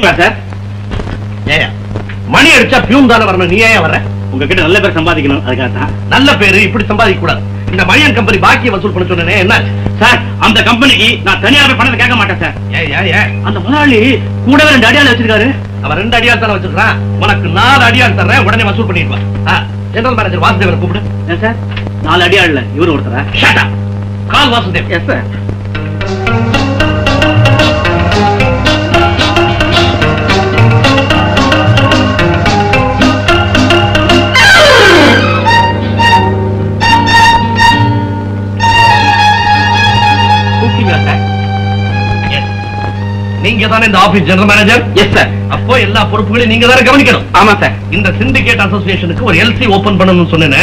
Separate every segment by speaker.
Speaker 1: Class sir.
Speaker 2: ஏயா மணி அடிச்சா peon தானே வரணும், நீ ஏன் வர்ற?
Speaker 1: உங்ககிட்ட நல்ல பேர் சம்பாதிக்கணும், அதுக்காக தான்.
Speaker 2: நல்ல பேரு இப்படி சம்பாதிக்க கூடாது. இந்த மணியன் கம்பெனி பாக்கிய வசூல் பண்ண சொன்னேன், என்ன
Speaker 1: சார்? அந்த கம்பெனிக்கு நான் தனியார் பணத்தை கேட்க மாட்டேன் சார்.
Speaker 2: ஏன்
Speaker 1: அந்த முதலாளி கூடவே 2 அடியாள் வச்சிருக்காரு.
Speaker 2: அவன் 2 அடியாள் தானே வச்சிருக்கான், உனக்கு 4 அடியாள் தர்றேன், உடனே வசூல் பண்ணிடுவா. ஜெனரல் மேனேஜர் வாசுதேவனை கூப்பிடு.
Speaker 1: ஏன் சார் 4 அடியாள் இல்ல, இவரு ஒருத்தரா?
Speaker 2: Shut up. Call Vasudev.
Speaker 1: Yes sir.
Speaker 2: நீங்க தானே இந்த office general manager?
Speaker 1: Yes sir.
Speaker 2: அப்போ எல்லா பொறுப்புகளையும் நீங்க தானே கவனிக்கணும்.
Speaker 1: ஆமா சார்.
Speaker 2: இந்த சிண்டிகேட் அசோசியேஷனுக்கு ஒரு எல்சி ஓபன் பண்ணணும்னு சொன்னேன்,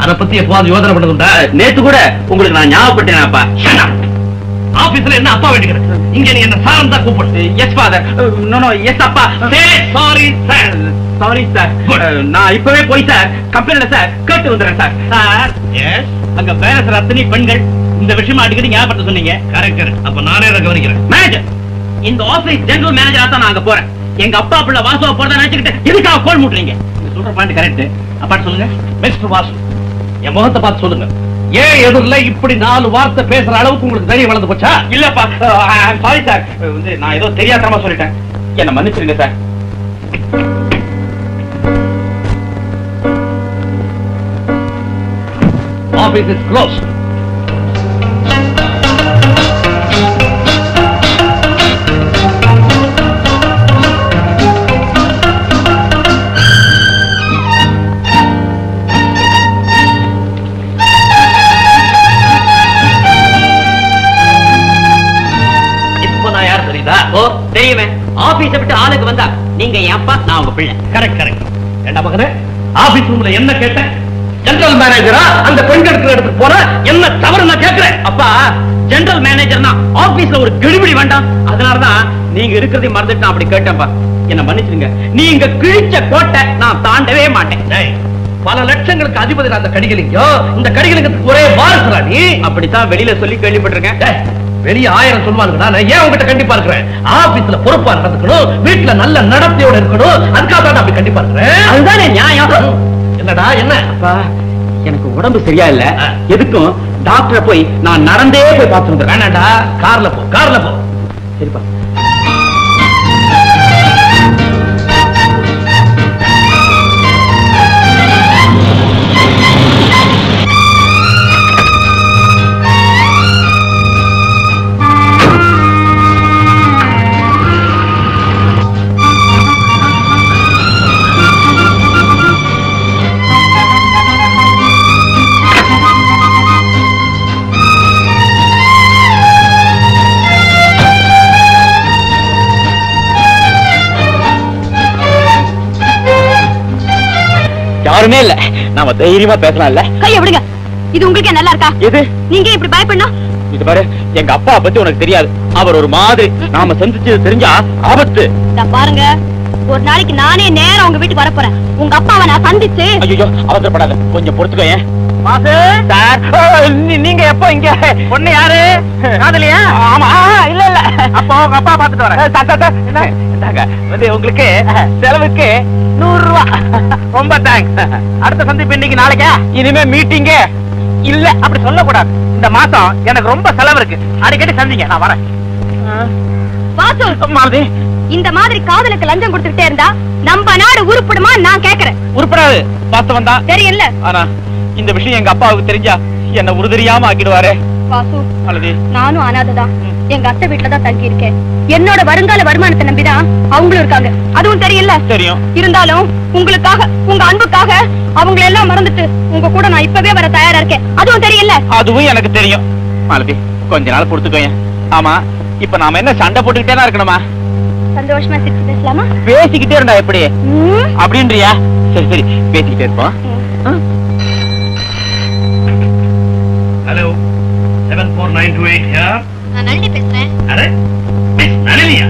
Speaker 2: அத பத்தி எப்பவாவது யோசனை பண்ணதுண்டா?
Speaker 1: நேத்து கூட உங்களுக்கு நான் ஞாபகப்பட்டேன். அப்பா
Speaker 2: ஆபீஸ்ல என்ன அப்பா வேண்டிக்கிறேன், இங்க நீ என்ன சார் தான் கூப்பிடு.
Speaker 1: Yes father. No no yes அப்பா.
Speaker 2: Sorry sir.
Speaker 1: Sorry sir. நான் இப்பவே போய் சார் கம்பெனில சார் கேட்டு வந்துடுறேன் சார். சார்
Speaker 2: எஸ்,
Speaker 1: அங்க வேலை சார் அத்தனை பெண்கள் இந்த விஷயமா அடிக்கடி ஞாபகப்படுத்த சொன்னீங்க.
Speaker 2: கரெக்ட். அப்ப நானே அதை கவனிக்கிறேன்.
Speaker 1: மேனேஜர், இந்த ஆபீஸ் ஜெனரல் மேனேஜரா தான் நான் அங்க போறேன். எங்க அப்பா பிள்ளை வாசுவா போறதா நினைச்சுக்கிட்டு எதுக்காக கோல் மூட்டுறீங்க? சொல்ற பாயிண்ட் கரெக்ட். அப்பாட்டு சொல்லுங்க.
Speaker 2: மிஸ்டர் வாசு, என் முகத்தை பார்த்து சொல்லுங்க, ஏன் எதிரில இப்படி 4 வார்த்தை பேசுற அளவுக்கு உங்களுக்கு தைரியம் வளர்ந்து போச்சா?
Speaker 1: இல்லப்பா, சாரி சார். நான் ஏதோ தெரியாதமா சொல்லிட்டேன், என்ன மன்னிச்சிருங்க சார்.
Speaker 2: Office is close.
Speaker 1: தெரியுமே, ஆபீஸை விட்டு ஆளுக்கு வந்தா நீங்க என் அப்பா, நான் உங்க பிள்ளை.
Speaker 2: Correct correct. ஏண்டா மகனே, ஆபீஸ் ரூம்ல என்ன கேட்டேன்? ஜெனரல் மேனேஜரா அந்த பெண்கள் இருக்கிற இடத்துக்கு போற என்ன தவறு நான் கேட்கிறேன்.
Speaker 1: அப்பா, ஜெனரல் மேனேஜர்னா ஆபீஸ்ல ஒரு கெடுபிடி வேண்டாம், அதனாலதான் நீங்க இருக்கிறதை மறந்துட்டு நான் அப்படி கேட்டேன்ப்பா. என்ன மன்னிச்சிருங்க. நீங்க கிழிச்ச கோட்டை நான் தாண்டவே மாட்டேன்.
Speaker 2: பல லட்சங்களுக்கு அதிபதி அந்த கடிகலிங்க, இந்த கடிகலிங்கத்துக்கு ஒரே வாரசுரா நீ?
Speaker 1: அப்படித்தான் வெளியில சொல்லி கேள்விப்பட்டிருக்கேன்.
Speaker 2: வெளிய 1000 சொல்லுவாங்க, நான் ஏன் உங்ககிட்ட கண்டிப்பா இருக்கிறேன்? ஆபீஸ்ல பொறுப்பா நடந்துக்கணும், வீட்டுல நல்ல நடத்தையோட இருக்கணும், அதுக்காக தான் அப்படி கண்டிப்பா இருக்கிறேன்.
Speaker 1: அதுதானே நியாயம்.
Speaker 2: என்னடா என்ன?
Speaker 1: அப்பா, எனக்கு உடம்பு சரியா இல்ல, எதுக்கும் டாக்டரை போய் நான் நடந்தே போய் பார்த்து வந்துடுறேன்.
Speaker 2: வேணாடா, கார்ல போ, கார்ல போ.
Speaker 1: சரிப்பா. யாருமே இல்ல, நாம தைரியமா பேசலாம்ல?
Speaker 3: கைய விடுங்க. இது உங்களுக்கு நல்லா இருக்கா?
Speaker 1: எது?
Speaker 3: நீங்க இப்படி பயப்படணும்?
Speaker 1: இது பாரு, எங்க அப்பா பத்தி உனக்கு தெரியாது, அவர் ஒரு மாதிரி, நாம சந்திச்சது தெரிஞ்சா ஆபத்து.
Speaker 3: பாருங்க, ஒரு நாளைக்கு நானே நேரா உங்க வீட்டுக்கு வர போறேன். உங்க அப்பாவை நான் சந்திச்சு.
Speaker 1: ஐயோ, அவசரப்படாத, கொஞ்சம் பொறுத்துக்கோ. ஏன் சார், நீங்க எப்போ இங்க? பொண்ணு யாரு? காதலியா? ஆமா. இல்ல இல்ல, அப்போ உங்க அப்பா பாத்துட்டு வரேன். வந்து உங்களுக்கு செலவுக்கு 100 ரூபா. ரொம்ப தேங்க்ஸ். அடுத்த சந்திப்பு இன்னைக்கு நாளைக்கா? இனிமே மீட்டிங்க இல்ல, அப்படி சொல்லக்கூடாது. இந்த மாசம் எனக்கு ரொம்ப செலவு இருக்கு, அடிக்கடி சந்திங்க, நான் வரேன்.
Speaker 3: வாசு, இந்த மாதிரி காதலுக்கு லஞ்சம் கொடுத்துட்டே இருந்தா நம்ம நாடு உருப்படுமா? நான் கேக்குறேன்.
Speaker 1: உருப்படாது, வாஸ்தவம் தான்.
Speaker 3: தெரியல.
Speaker 1: ஆனா இந்த விஷயம் எங்க அப்பாவுக்கு தெரிஞ்சா என்ன உறுதியாம ஆக்கிடுவாரு.
Speaker 3: வாசு, நானும் அனாதைதான். எங்க அத்தை வீட்டுலதான் தங்கி இருக்கேன். என்னோட வருங்கால வருமானத்தை நம்பிதான் அவங்களும் இருக்காங்க. அதுவும் தெரியல.
Speaker 1: தெரியும்.
Speaker 3: இருந்தாலும் உங்களுக்காக, உங்க அன்புக்காக அவங்களை எல்லாம் மறந்துட்டு உங்க கூட நான் இப்பவே வர தயாரா இருக்கேன். அதுவும் தெரியல.
Speaker 1: அதுவும் எனக்கு தெரியும். மாலதி, கொஞ்ச நாள் பொறுத்துக்கோங்க. ஆமா, இப்ப நாம என்ன சண்டை போட்டுக்கிட்டே தான் இருக்கணுமா?
Speaker 3: சந்தோஷமா சிரிச்சு பேசலாமா?
Speaker 1: பேசிக்கிட்டே இருந்தா எப்படி அப்படின்றியா? சரி சரி, பேசிக்கிட்டே இருப்போம்.
Speaker 2: Hello, 74928 here.
Speaker 3: நான் நளினி பேசுறேன்.
Speaker 2: Array, miss நளினியா?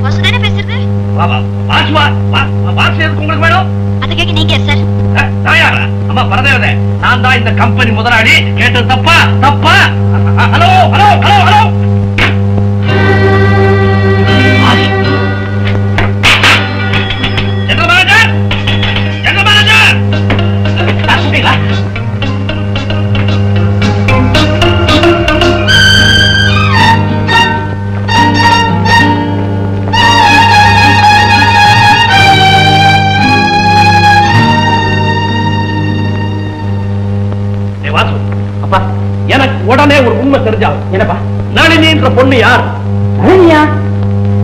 Speaker 3: வாசு தானே பேசுறது?
Speaker 2: வா வா, வாசு எதுக்கு உங்களுக்கு வேணும்?
Speaker 3: அதை கேட்க நீங்க சார்.
Speaker 2: தாயாரா? அம்மா பரதேவதே, நான் தான் இந்த கம்பெனி முதலாளி. கேட்டது தப்பா? தப்பா? Hello hello hello hello. உடனே ஒரு உண்மை தெரிஞ்சாகும். என்னப்பா, நளினின்ற பொண்ணு யார்?
Speaker 1: நளினியா?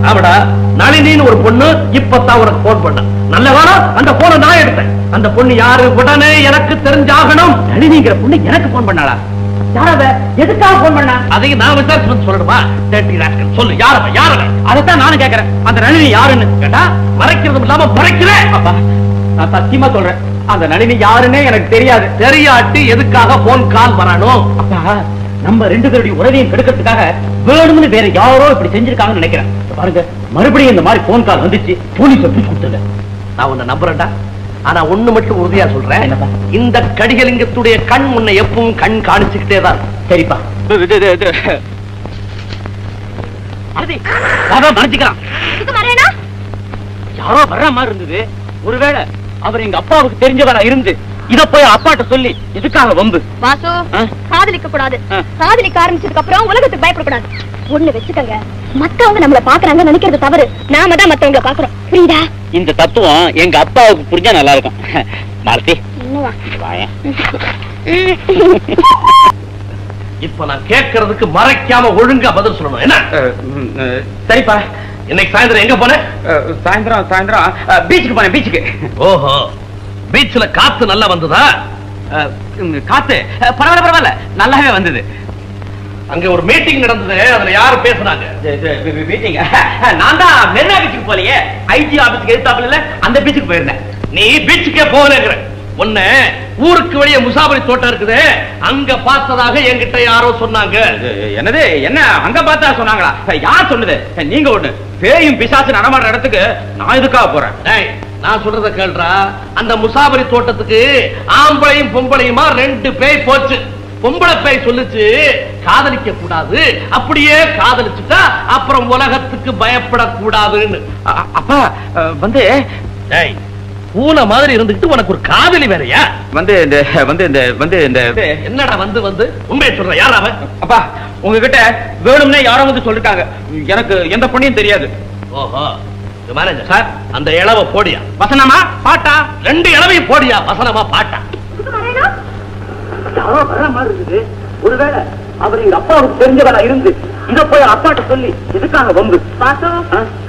Speaker 2: ஆமாடா, நளினின்னு ஒரு பொண்ணு இப்பதான் உனக்கு போன் பண்ண. நல்ல வேலை அந்த போனை நான் எடுத்தேன். அந்த பொண்ணு யாரு உடனே எனக்கு தெரிஞ்சாகணும்.
Speaker 1: நளினிங்கிற பொண்ணு எனக்கு போன் பண்ணாளா? யாரவ? எதுக்காக போன் பண்ணா?
Speaker 2: அதையும் நான் விசாரிச்சு சொல்லணுமா? சொல்லு, யாரவ? யாரவ?
Speaker 1: அதைத்தான் நானும் கேட்கிறேன். அந்த நளினி யாருன்னு கேட்டா
Speaker 2: மறைக்கிறதும் இல்லாம மறைக்கிறேன்.
Speaker 1: அப்பா, நான் சத்தியமா சொல்றேன், அந்த நளினி யாருன்னே எனக்கு தெரியாது.
Speaker 2: தெரியாட்டி எதுக்காக போன் கால் வரணும்?
Speaker 1: அப்பா, நம்ம ரெண்டு பேருடைய உறவையும் கெடுக்கிறதுக்காக வேணும்னு வேற யாரோ இப்படி செஞ்சிருக்காங்கன்னு நினைக்கிறேன். பாருங்க, மறுபடியும் இந்த மாதிரி போன் கால் வந்துச்சு, போலீஸ் பிடிச்சு கொடுத்துருங்க.
Speaker 2: நான் உன்னை நம்புறேன்டா. ஆனா ஒண்ணு மட்டும் உறுதியா சொல்றேன், இந்த கடிகலிங்கத்துடைய கண் முன்ன எப்பவும் கண் காணிச்சுக்கிட்டே தான்.
Speaker 1: சரிப்பா, மறைச்சிக்கலாம். யாரோ வர்ற மாதிரி இருந்தது. ஒருவேளை அவர் எங்க அப்பாவுக்கு தெரிஞ்சவரா இருந்து இத போய் அப்பாட்ட சொல்லி எதுக்காக வம்பு?
Speaker 3: வாசு, காதலிக்க கூடாது. காதலிக்க ஆரம்பிச்சதுக்கு அப்புறம் உலகத்துக்கு பயப்படக்கூடாது. ஒண்ணு வச்சுக்கங்க, மத்தவங்க நம்மள பாக்குறாங்க நினைக்கிறது தவறு. நாம தான் மத்தவங்கள பாக்குறோம். புரியுதா?
Speaker 1: இந்த தத்துவம் எங்க அப்பாவுக்கு புரிஞ்சா நல்லா இருக்கும். மாலதி,
Speaker 2: இப்ப நான் கேட்கறதுக்கு மறைக்காம ஒழுங்கா பதில் சொல்லணும். என்ன?
Speaker 1: சரிப்பா.
Speaker 2: இன்னைக்கு சாயந்தரம் எங்க போன?
Speaker 1: சாயந்தரம் பீச்சுக்கு போனேன். பீச்சுக்கு.
Speaker 2: ஓஹோ, பீச்ல காத்து நல்லா வந்ததா?
Speaker 1: காத்து பரவாயில்ல, நல்லாவே வந்தது.
Speaker 2: அங்க ஒரு மீட்டிங் நடந்தது, அதுல யாரு பேசுனாங்க?
Speaker 1: மீட்டிங் நான் தான் மெரினா பீச்சுக்கு போலையே, ஐஜி ஆபீஸ்க்கு எதிர்த்தாப்புல அந்த பீச்சுக்கு போயிருந்தேன்.
Speaker 2: நீ பீச்சுக்கே போகலங்கிற ஒண்ணு. ஊருக்கு வெளியே முசாபரி தோட்டம் இருக்குது, அங்க பார்த்ததாக என்கிட்ட யாரோ சொன்னாங்க.
Speaker 1: என்னது? என்ன அங்க பார்த்தா சொன்னாங்களா? யார் சொன்னது? நீங்க ஒண்ணு. பேயும் பிசாசு நடமாடுற இடத்துக்கு நான் எதுக்காக போறேன்?
Speaker 2: நான் சொல்றத கேள்றா. அந்த முசாபரி தோட்டத்துக்கு ஆம்பளையும் பொம்பளையுமா 2 பேய் போச்சு. பொம்பளை பேய் சொல்லுச்சு, காதலிக்க கூடாது, அப்படியே காதலிச்சுட்டா அப்புறம் உலகத்துக்கு பயப்படக்கூடாதுன்னு.
Speaker 1: அப்பா வந்து
Speaker 2: பூனை மாதிரி இருந்துட்டு உனக்கு ஒரு காதலி வேறையா? என்னடா வந்து உண்மையை சொல்ற? யார் அவன்?
Speaker 1: அப்பா, உங்ககிட்ட வேணும்னே யாரோ வந்து சொல்லிட்டாங்க. எனக்கு எந்த பொண்ணையும் தெரியாது.
Speaker 2: ஓஹோ, மேனேஜர் சார், அந்த இளவ போடியா?
Speaker 1: வசனமா பாட்டா?
Speaker 2: 2 இளவையும் போடியா? வசனமா பாட்டா?
Speaker 1: யாரோ வர்ற மாதிரி இருக்குது. ஒருவேளை அவர் எங்க அப்பாவுக்கு தெரிஞ்சவரா இருந்து இத போய் அப்பாட்ட சொல்லி எதுக்காக வம்பு?
Speaker 3: வாசு,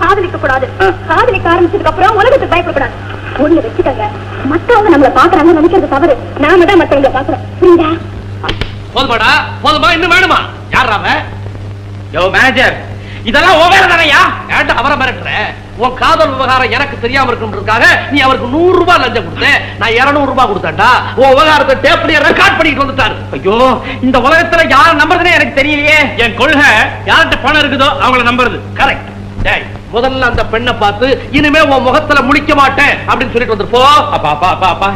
Speaker 3: காதலிக்க கூடாது. காதலிக்க ஆரம்பிச்சதுக்கு அப்புறம் உலகத்துக்கு பயப்படக்கூடாது. ஒண்ணு வச்சுக்கங்க, மத்தவங்க நம்மள பாக்குறாங்க நினைக்கிறது தவறு. நாம தான் மத்தவங்கள பாக்குறோம். புரியுதா?
Speaker 2: போதுமாடா, போதுமா? இன்னும் வேணுமா? யார் அவன்?
Speaker 1: யோ மேனேஜர், இதெல்லாம் ஓ வேலை தானையா?
Speaker 2: ஏன்டா அவரை மிரட்டுற? உன் காதல் விவகாரம் எனக்கு தெரியாம இருக்குன்றதுக்காக நீ அவருக்கு 100 ரூபாய் லஞ்சம் கொடுத்த, நான் 200 ரூபாய் கொடுத்தேன்டா. உன் விவகாரத்தை டேப்லயே ரெக்கார்ட் பண்ணிட்டு வந்துட்டாரு.
Speaker 1: ஐயோ, இந்த உலகத்துல யார நம்புறதுனே எனக்கு தெரியலையே.
Speaker 2: என் கொள்கை யார்கிட்ட பணம் இருக்குதோ அவங்கள நம்புறது. கரெக்ட். முதல்ல அந்த பெண்ணை பார்த்து இனிமே உன் முகத்துல முழிக்க மாட்டேன் அப்படின்னு சொல்லிட்டு வந்துருப்போ.
Speaker 1: அப்பா அப்பா அப்பா அப்பா,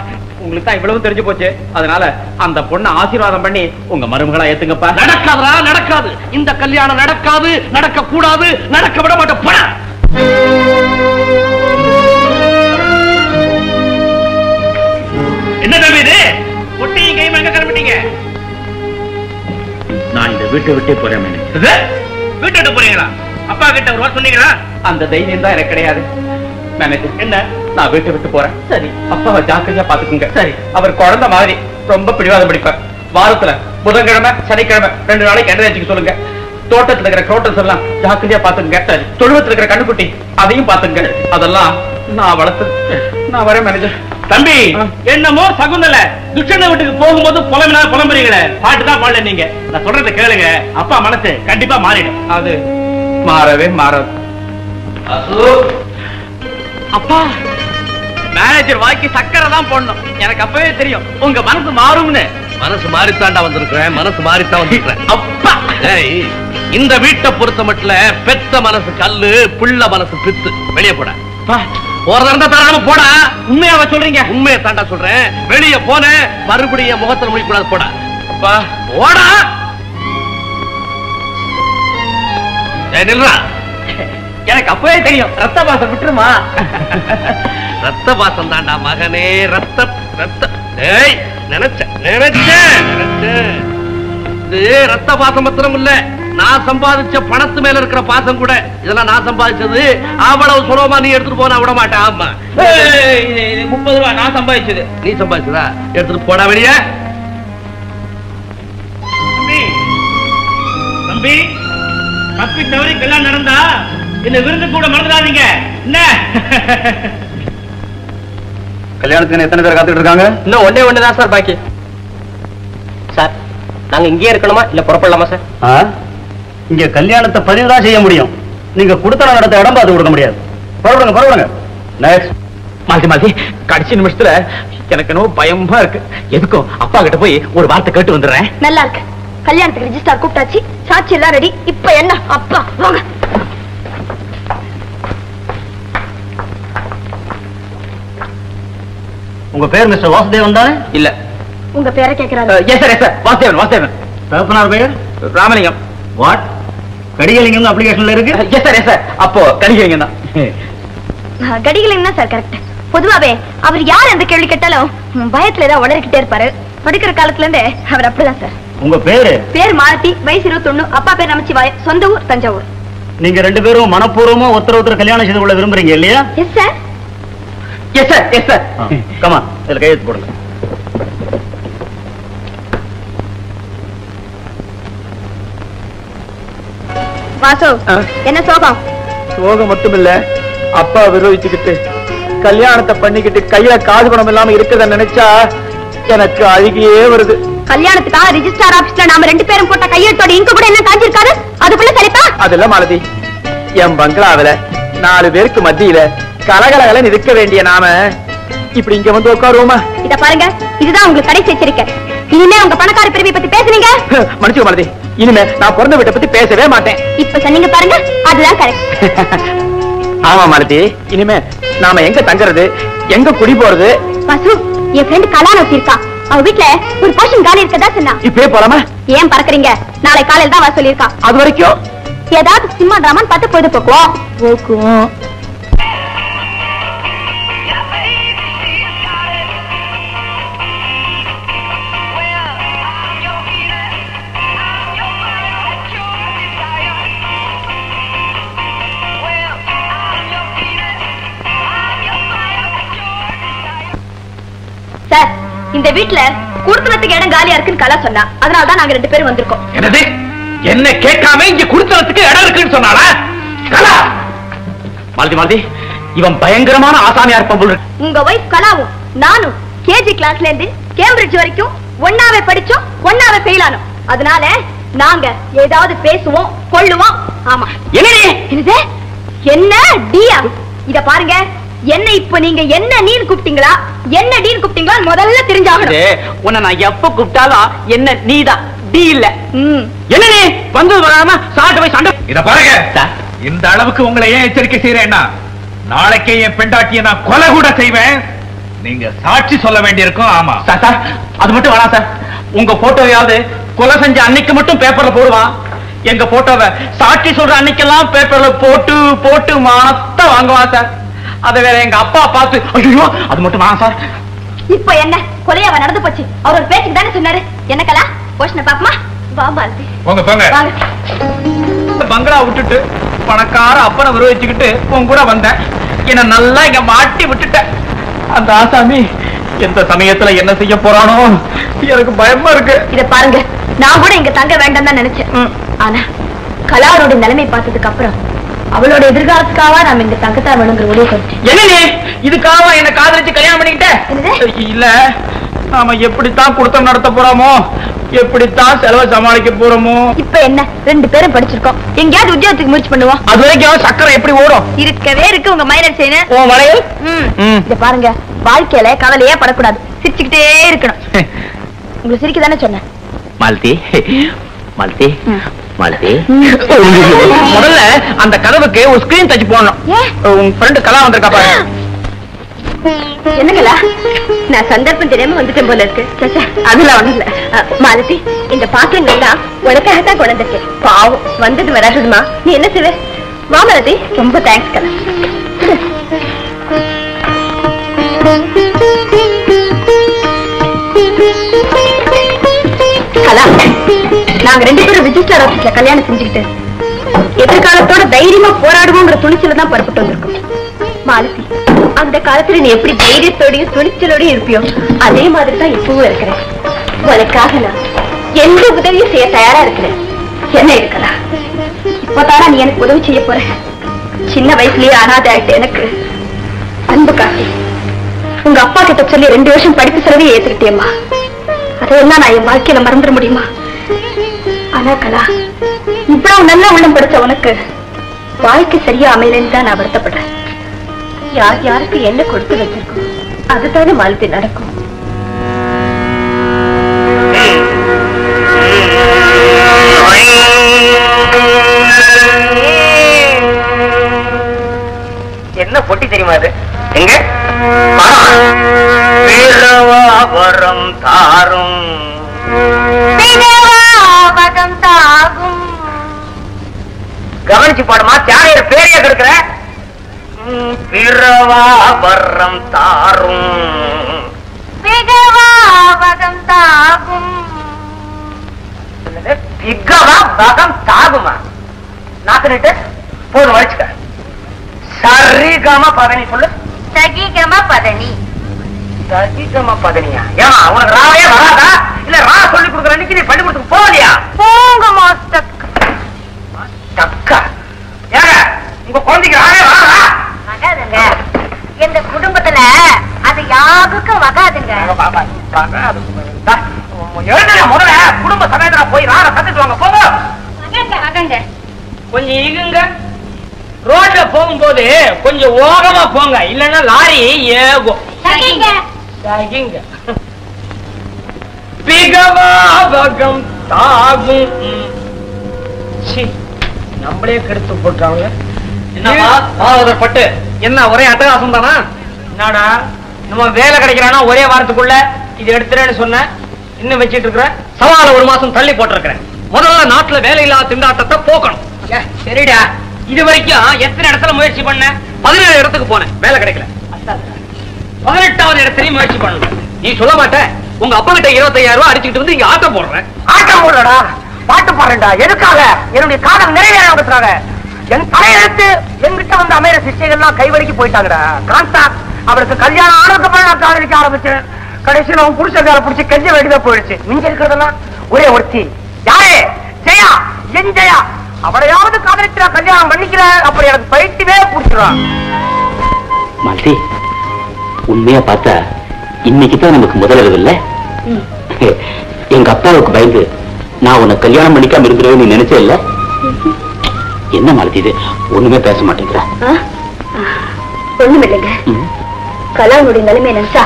Speaker 1: உங்களுக்கு தான் இவ்வளவு தெரிஞ்சு போச்சு. அதனால அந்த பொண்ணை ஆசீர்வாதம் பண்ணி உங்க மருமகளா ஏத்துங்கப்பா.
Speaker 2: நடக்காதா? நடக்காது. இந்த கல்யாணம் நடக்காது, நடக்க கூடாது, நடக்க விட மாட்டேன். போடா. என்ன தம்பி இது? பொட்டியும் கையும் எங்க கிளம்பிட்டீங்க?
Speaker 1: நான் இந்த வீட்டை விட்டே போறேன்.
Speaker 2: வீட்டை விட்டு போறீங்களா? அப்பா கிட்ட ஒரு வார்த்தை சொன்னீங்களா?
Speaker 1: அந்த தைரியம் தான் எனக்கு கிடையாது. மேனேஜர்,
Speaker 2: என்ன?
Speaker 1: நான் வீட்டை விட்டு போறேன்.
Speaker 2: சரி.
Speaker 1: அப்பாவை ஜாக்கிரதையா பாத்துக்குங்க.
Speaker 2: சரி.
Speaker 1: அவர் குழந்தை மாதிரி ரொம்ப பிடிவாதம் பிடிப்பார். வாரத்துல புதன்கிழமை சனிக்கிழமை 2 நாளைக்கு எண்ணெய் வச்சுக்க சொல்லுங்க. தோட்டத்துல இருக்கிற குரோட்டஸ் எல்லாம் ஜாக்கிரதையா பாத்துங்க. தொழுவத்துல இருக்கிற கண்ணுக்குட்டி அதையும் பாத்துங்க. அதெல்லாம் நான் வளர்த்து. நான் வரேன் மேனேஜர்.
Speaker 2: தம்பி, என்னமோ சகுந்தல துஷ்டன வீட்டுக்கு போகும்போது புலம்புறீங்களே, பாட்டு தான் பாடல. நீங்க நான் சொல்றதை கேளுங்க, அப்பா மனசு கண்டிப்பா மாறிடும்.
Speaker 1: அது மாறவே மாறாது. அப்பா, மேனேஜர் வாய்க்கு சக்கரை தான் போடணும். எனக்கு அப்பவே தெரியும் உங்க மனசு மாறும்னு.
Speaker 2: மனசு மாறித்தாண்டா வந்திருக்கிறேன். மனசு மாறித்தான் வந்திருக்கிறேன்.
Speaker 1: அப்பா,
Speaker 2: இந்த வீட்டை பொறுத்த மட்டும் பெத்த மனசு கல்லு, பிள்ளை மனசு பித்து. வெளியே போட. ஒரு தடவை தராம போடா.
Speaker 1: உண்மையாவ சொல்றீங்க?
Speaker 2: உண்மையை தாண்டா சொல்றேன். வெளியே போன மறுபடியும் முகத்துல முடிக்க கூடாது. போடா.
Speaker 1: அப்பா,
Speaker 2: போடா. நில்றா.
Speaker 1: எனக்கு அப்பவே தெரியும். ரத்த பாசம் விட்டுருமா?
Speaker 2: ரத்த பாசம் தாண்டா மகனே. ரத்த ரத்த நினைச்சேன். இது ரத்த பாசம் மாத்திரம் இல்ல, நான் சம்பாதிச்ச பணத்து மேல இருக்கிற பாசம் கூட. இதெல்லாம் நான் சம்பாதிச்சது. அவ்வளவு சுலபமா நீ எடுத்துட்டு போனா விட மாட்டேன். ஆமா,
Speaker 1: 30 ரூபாய் நான் சம்பாதிச்சது.
Speaker 2: நீ சம்பாதிச்சதா? எடுத்துட்டு போடா வெளியே.
Speaker 1: தம்பி தப்பி தவறி கல்யாணம் நடந்தா இந்த விருந்து கூட மறந்துடாதீங்க என்ன?
Speaker 4: கல்யாணத்துக்கு எத்தனை பேர் காத்துட்டு இருக்காங்க?
Speaker 1: இன்னும் ஒண்ணேதான் சார் பாக்கி. சார் நாங்க இங்கே இருக்கணுமா இல்ல புறப்படலாமா சார்?
Speaker 4: இங்க கல்யாணத்தை பதிவுதான் செய்ய முடியும். நீங்க கொடுத்தன நடத்த இடம் பார்த்து கொடுக்க முடியாது. புறப்படுங்க. நெக்ஸ்ட்.
Speaker 1: மாத்தி கடைசி நிமிஷத்துல எனக்கு என்னவோ பயமா இருக்கு. எதுக்கும் அப்பா கிட்ட போய் ஒரு வார்த்தை கேட்டு வந்துடுறேன்.
Speaker 3: நல்லா இருக்கு. கல்யாணத்துக்கு ரெஜிஸ்டர் கூப்பிட்டாச்சு, சாட்சி எல்லாம் ரெடி. இப்ப என்ன அப்பா வாங்க.
Speaker 4: உங்க பேர் மிஸ்டர் வாசுதேவன் தானே?
Speaker 1: இல்ல.
Speaker 3: உங்க பேரை கேக்குறாரு.
Speaker 1: Yes sir Vasudevan.
Speaker 4: தகப்பனார் பெயர்?
Speaker 1: ராமலிங்கம்.
Speaker 4: வாட்? கடிகலிங்கம் அப்ளிகேஷன்ல இருக்கு.
Speaker 1: S sir. அப்போ கடிகலிங்கம் தான்.
Speaker 3: கடிகலிங்கம் தான் சார் கரெக்ட். பொதுவாவே அவர் யார் எந்த கேள்வி கேட்டாலும் பயத்துல ஏதாவது உளறிக்கிட்டே இருப்பாரு. படிக்கிற காலத்துல இருந்தே அவர் அப்படிதான் சார்.
Speaker 4: உங்க பேரு?
Speaker 3: பேர் மாலதி, வயசு 21. அப்பா பேர் நமச்சிவாய, சொந்த ஊர் தஞ்சாவூர்.
Speaker 4: நீங்க ரெண்டு பேரும் மனப்பூர்வமா ஒருத்தர் கல்யாணம் செய்து கொள்ள விரும்புறீங்க இல்லையா?
Speaker 3: Yes sir.
Speaker 1: Yes sir.
Speaker 4: Comma இதுல கையெழுத்து போடுங்க.
Speaker 3: வாசு, என்ன சோகம்?
Speaker 1: சோகம் மட்டும் இல்ல, அப்பா விரோதிச்சுக்கிட்டு கல்யாணத்தை பண்ணிக்கிட்டு கையில காது பணம் இல்லாம இருக்கிறத நினைச்சா எனக்கு அழுகியே வருது.
Speaker 3: கல்யாணத்துக்காக ரிஜிஸ்டார் ஆபீஸ்ல நாம ரெண்டு பேரும் போட்ட கையெழுத்தோட இங்க கூட என்ன காஞ்சிருக்காரு? அதுக்குள்ள சரிப்பா?
Speaker 1: அதெல்லாம் மாலதி, என் பங்களாவில 4 பேருக்கு மத்தியில கலகலகலன்னு இருக்க வேண்டிய நாம இப்படி இங்க வந்து உட்காருவோமா?
Speaker 3: இத பாருங்க, இதுதான் உங்களுக்கு கடைசி எச்சரிக்கை. இனிமே உங்க பணக்கார பிரிவை பத்தி பேசுனீங்க
Speaker 1: மன்னிச்சுக்க மாலதி, இனிமே நான் பிறந்த வீட்டை பத்தி பேசவே மாட்டேன்.
Speaker 3: இப்ப சொன்னீங்க பாருங்க, அதுதான் கரெக்ட்.
Speaker 1: ஆமா மாலதி, இனிமே நாம எங்க தங்குறது, எங்க குடி போறது?
Speaker 3: வாசு, என் ஃப்ரெண்ட் கல்யாணம் வச்சிருக்கா. அவ வீட்டுல ஒரு போர்ஷன் காலி இருக்கதா சொன்னா.
Speaker 1: இப்பவே போலாமா?
Speaker 3: ஏன் பறக்குறீங்க? நாளை காலையில தான் வர சொல்லிருக்கா.
Speaker 1: அது வரைக்கும்
Speaker 3: ஏதாவது சினிமா டிராமான்னு பார்த்து பொழுதுபோக்குவோம். சார், இந்த வீட்டுல குடுத்தனத்துக்கு இடம் காலியா இருக்குன்னு கலா சொன்னா. அதனாலதான் நாங்க ரெண்டு பேரும் வந்திருக்கோம்.
Speaker 1: என்னது? என்ன கேட்காம இங்க குடுத்தனத்துக்கு இடம் இருக்குன்னு சொன்னாளா? கலா! மாலதி, இவன் பயங்கரமான ஆசாமியா இருப்பான்.
Speaker 3: உங்க வைஃப் கலாவும் நானும் கேஜி கிளாஸ்ல இருந்து கேம்பிரிட்ஜ் வரைக்கும் ஒன்னாவே படிச்சோம், ஒன்னாவே ஃபெயில் ஆனோம். அதனால நாங்க ஏதாவது பேசுவோம், கொள்ளுவோம். ஆமா. என்னது? என்ன டியா? இத பாருங்க, என்ன இப்ப நீங்க என்ன நீன்னு கூப்பிட்டீங்களா, என்ன டீன்னு கூப்பிட்டீங்களா முதல்ல தெரிஞ்சாகணும்.
Speaker 1: உன்னை நான் எப்ப கூப்பிட்டாலும் என்ன நீதான், டி இல்ல. என்ன நீ வந்து வராம சாட்டு போய் சண்டை.
Speaker 5: இத பாருங்க, இந்த அளவுக்கு உங்களை ஏன் எச்சரிக்கை செய்யறேன்னா, நாளைக்கே என் பெண்டாட்டியை நான் கொலை கூட செய்வேன். நீங்க சாட்சி சொல்ல வேண்டியிருக்கும். ஆமா
Speaker 1: சார், அது மட்டும் வேணாம் சார். உங்க போட்டோவையாவது கொலை செஞ்ச அன்னைக்கு மட்டும் பேப்பர்ல போடுவான். எங்க போட்டோவை சாட்சி சொல்ற அன்னைக்கெல்லாம் பேப்பர்ல போட்டு போட்டு மாத்த வாங்குவான் சார். அதை வேற எங்க அப்பா பார்த்து, ஐயோ அது மட்டும் வேணாம் சார்.
Speaker 3: இப்ப என்ன கொலையாவ நடந்து போச்சு. அவர் ஒரு பேச்சுக்கு தானே சொன்னாரு. என்ன கலா, போஷனை பாப்பமா? வா மாலதி,
Speaker 5: போங்க போங்க.
Speaker 1: பங்களா விட்டுட்டு பணக்கார அப்பனை விரோதிச்சுக்கிட்டு உன் கூட வந்தேன். என்ன நல்லா இங்க மாட்டி விட்டுட்ட. அந்த ஆசாமி எந்த சமயத்துல என்ன செய்ய போறானோ எனக்கு பயமா இருக்கு. இத பாருங்க, நான் கூட இங்க தங்க வேண்டாம் தான் நினைச்சேன். ஆனா கலாவோட நிலைமை பார்த்ததுக்கு அப்புறம் அவளோட எதிர்காலத்துக்காக நாம இங்க தங்கத்தான் வேணுங்கிற முடிவு பண்ணிட்டேன். என்ன நீ இதுக்காக என்ன காதலிச்சு கல்யாணம் பண்ணிக்கிட்ட? இல்ல, நாம எப்படித்தான் குடுத்தம் நடத்த போறோமோ, எப்படித்தான் செலவை சமாளிக்க போறோமோ. இப்ப என்ன, ரெண்டு பேரும் படிச்சிருக்கோம், எங்கேயாவது உத்தியோகத்துக்கு முயற்சி பண்ணுவோம். அது வரைக்கும் சக்கரை எப்படி ஓடும்? இருக்கவே இருக்கு உங்க மைனர் செய்யணும். ஓ வளையல். இத பாருங்க, வாழ்க்கையில கவலையே படக்கூடாது, சிரிச்சுக்கிட்டே இருக்கணும். உங்களுக்கு சிரிக்க தானே சொன்னேன். மாலதி, முதல்ல அந்த கதவுக்கு ஒரு ஸ்கிரீன் டச் போடணும். உங்க ஃப்ரெண்ட் கலா வந்திருக்கா பாரு. என்னங்களா, நான் சந்தர்ப்பம் தெரியாம வந்துட்டேன் போல இருக்கு. அதுல ஒண்ணும் இல்ல மாலதி, இந்த பாத்திரங்கள் எல்லாம் உனக்காகத்தான் கொண்டு வந்திருக்கேன். பாவம் வந்தது வராதுமா, நீ என்ன செய்வ? வா மாலதி. ரொம்ப தேங்க்ஸ் கலா. கலா, நாங்க ரெண்டு பேரும் ரிஜிஸ்டர் ஆபீஸ்ல கல்யாணம் செஞ்சுக்கிட்டு எதிர்காலத்தோட தைரியமா போராடுவோங்கிற துணிச்சல தான் புறப்பட்டு வந்திருக்கோம். மாலதி, அந்த காலத்துல நீ எப்படி தைரியத்தோடையும் துணிச்சலோடையும் இருப்பியோ அதே மாதிரி தான் இப்பவும் இருக்கிறேன். உனக்காக நான் எந்த உதவியும் செய்ய தயாரா இருக்கிறேன்.
Speaker 3: என்ன இருக்கலாம்? இப்பதானா நீ எனக்கு உதவி செய்ய போற? சின்ன வயசுலயே அனாதை ஆயிட்டு எனக்கு அன்பு காட்டி உங்க அப்பா கிட்ட சொல்லி 2 வருஷம் படிப்பு செலவே ஏத்துக்கிட்டேம்மா. அதையெல்லாம் நான் என் வாழ்க்கையில மறந்துட முடியுமா? ஆனா கலா, இவ்வளவு நல்ல உள்ளம் படிச்ச உனக்கு வாழ்க்கை சரியா அமையலன்னு தான் நான் வருத்தப்படுறேன். யார் யாருக்கு என்ன கொடுத்து வச்சிருக்கோம் அதுதானே மாலத்தி நடக்கும்.
Speaker 1: என்ன பொட்டி தெரியுமா அது? எங்க வரம் தாரும் தாகும். கவனிச்சு பாடுமா, தியாகையர் பேரையா கெடுக்கிற. பிறவா வரம் தாரும் வகம் தாகும். பிகவா வகம் தாகுமா? நாக்கு போதும் வச்சுக்க. சரிகம பதனி சொல்லு. சகிகம பதனி. சகிகம பதனியா? ஏமா உனக்கு ராவே வராதா? இல்ல ரா சொல்லி கொடுக்குற அன்னைக்கு நீ பள்ளிக்கூடத்துக்கு போகலையா? போங்க மாஸ்டர். தக்கா ஏங்க உங்க குழந்தைக்கு ராவே வராதா? வகாதுங்க. இந்த குடும்பத்துல அது யாருக்கும் வகாதுங்க. முதல்ல குடும்ப சமயத்துல போய் ராக கத்துட்டு வாங்க. போங்க வகாங்க. கொஞ்சம் ஈகுங்க. ரோட்ல போகும்போது கொஞ்சம் ஓரமா போங்க, இல்லன்னா லாரி ஏகும். பிகவாவகம் தாகும். நம்மளே கெடுத்து போட்டாங்க. என்னப்பா பட்டு என்ன ஒரே அட்டகாசம் தானா? என்னடா நம்ம வேலை கிடைக்கிறானா ஒரே வாரத்துக்குள்ள இது எடுத்துறேன்னு சொன்ன, இன்னும் வச்சிட்டு இருக்கிற. சவால 1 மாசம் தள்ளி போட்டிருக்கிறேன். முதல்ல நாட்டுல வேலை இல்லாத திண்டாட்டத்தை போக்கணும். சரிடா, இது வரைக்கும் எத்தனை இடத்துல முயற்சி பண்ண? 17 இடத்துக்கு போனேன், வேலை கிடைக்கல. 18வது இடத்துலயும் முயற்சி பண்ண. நீ சொல்ல மாட்ட, உங்க அப்பா கிட்ட 25,000 ரூபாய் அடிச்சுட்டு வந்து இங்க ஆட்டம் போடுறேன். ஆட்டம் போடுறடா, பாட்டு பாடுறா. எதுக்காக? என்னுடைய காலம் நிறைவேறாங்க. என் தலையெழுத்து என்கிட்ட வந்து அமைற சிஷ்யங்கள்லாம் கைவலிக்கு போயிட்டாங்கடா. காந்தா அவருக்கு கல்யாணம் ஆனதுக்கு அப்புறம் நான் காதலிக்க ஆரம்பிச்சேன். கடைசியில் அவன் புருஷக்கார பிடிச்சி கெஞ்ச வேண்டியதா போயிடுச்சு. மிஞ்ச இருக்கிறதெல்லாம் ஒரே ஒருத்தி. யாரே? ஜெயா. என் ஜெயா. அவளையாவது காதலிச்சு நான் கல்யாணம் பண்ணிக்கிற. அப்படி எனக்கு பயிற்சிவே பிடிச்சிடுறான்.
Speaker 6: மாலதி, உண்மையா பார்த்தா இன்னைக்குதான் நமக்கு முதலிரவு இல்ல. எங்க அப்பாவுக்கு பயந்து நான் உன்னை கல்யாணம் பண்ணிக்காம இருக்கிறவே நீ நினைச்சே இல்ல. என்ன மாலதி இது, ஒண்ணுமே பேச மாட்டேங்கிற?
Speaker 3: ஒண்ணும் இல்லைங்க. கலாவுடைய நிலைமை நினைச்சா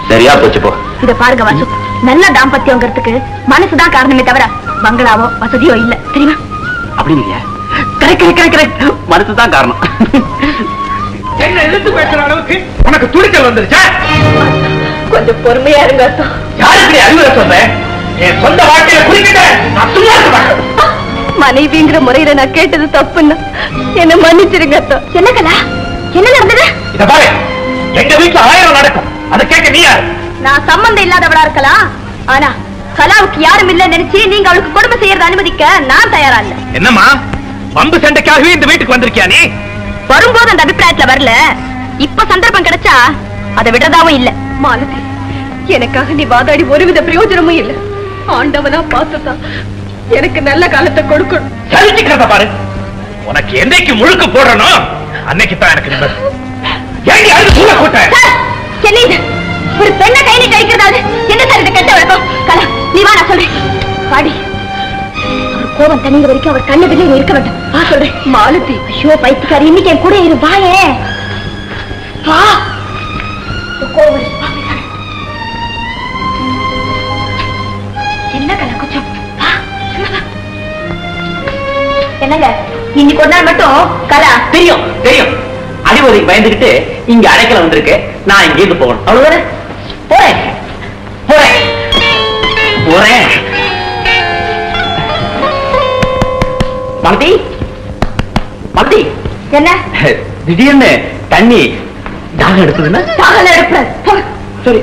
Speaker 6: சரியா போச்சு. போ.
Speaker 3: இத பாருங்க வாசு, நல்ல தாம்பத்தியங்கிறதுக்கு மனசுதான் காரணமே தவிர பங்களாவோ வசதியோ இல்ல, தெரியுமா?
Speaker 6: அப்படி இல்லையா? கரெக்ட், மனசுதான் காரணம்.
Speaker 5: என்ன எதிர்த்து பேசுற அளவுக்கு உனக்கு துணிச்சல் வந்துருச்சா?
Speaker 3: கொஞ்சம் பொறுமையா இருங்க.
Speaker 5: யாருக்கு அறிவுரை சொல்றேன்? என் சொந்த வாழ்க்கையில குறிக்கிட்ட நான் சும்மா இருக்க மாட்டேன்.
Speaker 3: மனைவிங்கிற முறையில நான் கேட்டது தப்புன்னா என்ன மன்னிச்சிருங்க. என்ன கலா, என்ன நடந்தது?
Speaker 5: இத பாரு, எங்க வீட்டுல 1000 நடக்கும், அதை கேட்க நீ யாரு?
Speaker 3: நான் சம்பந்தம் இல்லாதவளா இருக்கலாம், ஆனா கலாவுக்கு யாரும் இல்ல நினைச்சு நீங்க அவளுக்கு கொடுமை செய்யறத அனுமதிக்க நான் தயாரா இல்ல.
Speaker 5: என்னம்மா, பம்பு சண்டைக்காகவே இந்த வீட்டுக்கு வந்திருக்கியா நீ?
Speaker 3: வரும்போது அந்த அபிப்பிராயத்துல வரல, இப்ப சந்தர்ப்பம் கிடைச்சா அதை விடுறதாவும் இல்ல. மாலதி, எனக்காக நீ வாதாடி ஒருவித பிரயோஜனமும் இல்ல. ஆண்டவனா பார்த்துதான் எனக்கு நல்ல காலத்தை கொடுக்கணும்.
Speaker 5: சரிக்கிறத பாரு, உனக்கு என்னைக்கு முழுக்க போடணும் அன்னைக்கு தான் எனக்கு நிம்மதி.
Speaker 3: ஒரு பெண்ணை கையில கழிக்கிறதாது என்ன சார் இது கெட்ட வழக்கம்? கலா, நீ வா, நான் சொல்றேன். பாடி அவர் கோபம் தனிங்க வரைக்கும் அவர் கண்ணதிலே இருக்க வேண்டாம். வா சொல்றேன். மாலதி, ஐயோ பைத்தியக்காரி, இன்னைக்கு என் கூட இரு. வாயே வா. கோபம் என்ன கலா, கொஞ்சம் என்னங்க இன்னைக்கு ஒரு நாள் மட்டும் கலா.
Speaker 6: தெரியும் தெரியும், அடிவதைக்கு பயந்துகிட்டு இங்க அடைக்கல வந்திருக்கு. நான் இங்க இருந்து போகணும், அவ்வளவுதானே? போறேன் போறேன் போறேன். மாலதி, மாலதி,
Speaker 3: என்ன
Speaker 6: திடீர்னு தண்ணி தாகம் எடுக்குதுன்னா?
Speaker 3: தாகம் எடுப்பேன்.
Speaker 6: சரி.